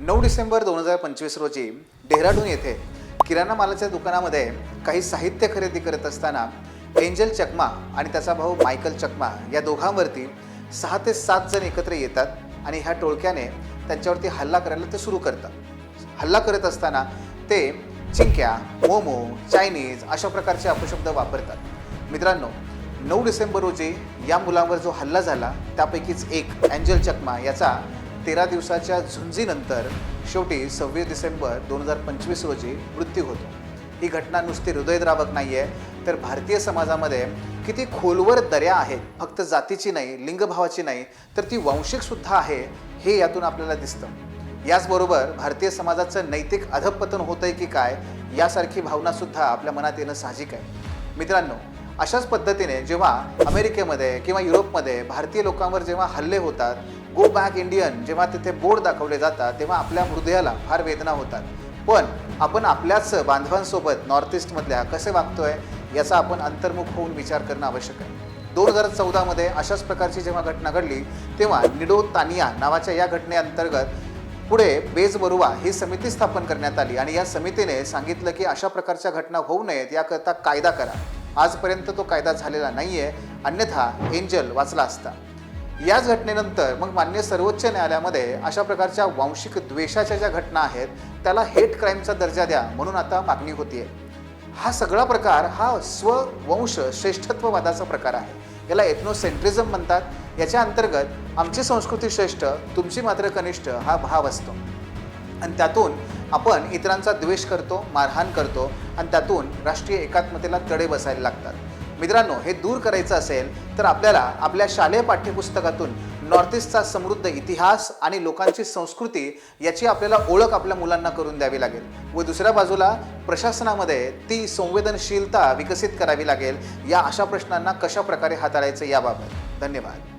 9 डिसेंबर 2025 रोजी डेहराडून येथे किराणा मालाच्या दुकानामध्ये काही साहित्य खरेदी करत असताना एंजल चकमा आणि त्याचा भाऊ मायकल चकमा या दोघांवरती 6 ते 7 जण एकत्र येतात आणि ह्या टोळक्याने त्यांच्यावरती हल्ला करायला ते सुरू करतात। हल्ला करत असताना ते चिंक्या, मोमो, चायनीज अशा प्रकारचे अपशब्द वापरतात। मित्रांनो, 9 डिसेंबर रोजी या मुलांवर जो हल्ला झाला त्यापैकीच एक एंजल चकमा याचा 13 दिवसाच्या झुंजीनंतर शेवटी 26 डिसेंबर 2025 रोजी मृत्यू होतो। ही घटना नुसती हृदयद्रावक नाही आहे, तर भारतीय समाजामध्ये किती खोलवर दऱ्या आहेत, फक्त जातीची नाही, लिंगभावाची नाही, तर ती वांशिक सुद्धा आहे हे यातून आपल्याला दिसतं। याचबरोबर भारतीय समाजाचं नैतिक अधःपतन होतंय की काय यासारखी भावना सुद्धा आपल्या मनात येणं साहजिक आहे। मित्रांनो, अशाच पद्धतीने जेव्हा अमेरिकेमध्ये किंवा युरोपमध्ये भारतीय लोकांवर जेव्हा हल्ले होतात, गो बॅक इंडियन जेव्हा तिथे बोर्ड दाखवले जातात, तेव्हा आपल्या हृदयाला फार वेदना होतात। पण आपण आपल्याच बांधवांसोबत नॉर्थ ईस्टमधल्या कसे वागतोय याचा आपण अंतर्मुख होऊन विचार करणं आवश्यक आहे। 2014 मध्ये अशाच प्रकारची जेव्हा घटना घडली तेव्हा निडो तानिया नावाच्या या घटनेअंतर्गत पुढे बेजबरुवा ही समिती स्थापन करण्यात आली आणि या समितीने सांगितलं की अशा प्रकारच्या घटना होऊ नयेत याकरता कायदा करा। आजपर्यंत तो कायदा झालेला नाहीये, अन्यथा एंजल वाचला असता। याच घटनेनंतर मग मान्य सर्वोच्च न्यायालयामध्ये अशा प्रकारच्या वांशिक द्वेषाच्या ज्या घटना आहेत त्याला हेट क्राईमचा दर्जा द्या म्हणून आता मागणी होतीये। हा सगळा प्रकार हा स्ववंश श्रेष्ठत्ववादाचा प्रकार आहे, याला एथनोसेंट्रिझम म्हणतात। याच्या अंतर्गत आमची संस्कृती श्रेष्ठ, तुमची मात्र कनिष्ठ हा भाव असतो आणि त्यातून आपण इतरांचा द्वेष करतो, मारहाण करतो आणि त्यातून राष्ट्रीय एकात्मतेला तडे बसायला लागतात। मित्रांनो, हे दूर करायचं असेल तर आपल्याला आपल्या शालेय पाठ्यपुस्तकातून नॉर्थ ईस्टचा समृद्ध इतिहास आणि लोकांची संस्कृती याची आपल्याला ओळख आपल्या मुलांना करून द्यावी लागेल व दुसऱ्या बाजूला प्रशासनामध्ये ती संवेदनशीलता विकसित करावी लागेल या अशा प्रश्नांना कशा प्रकारे हाताळायचं याबाबत। धन्यवाद।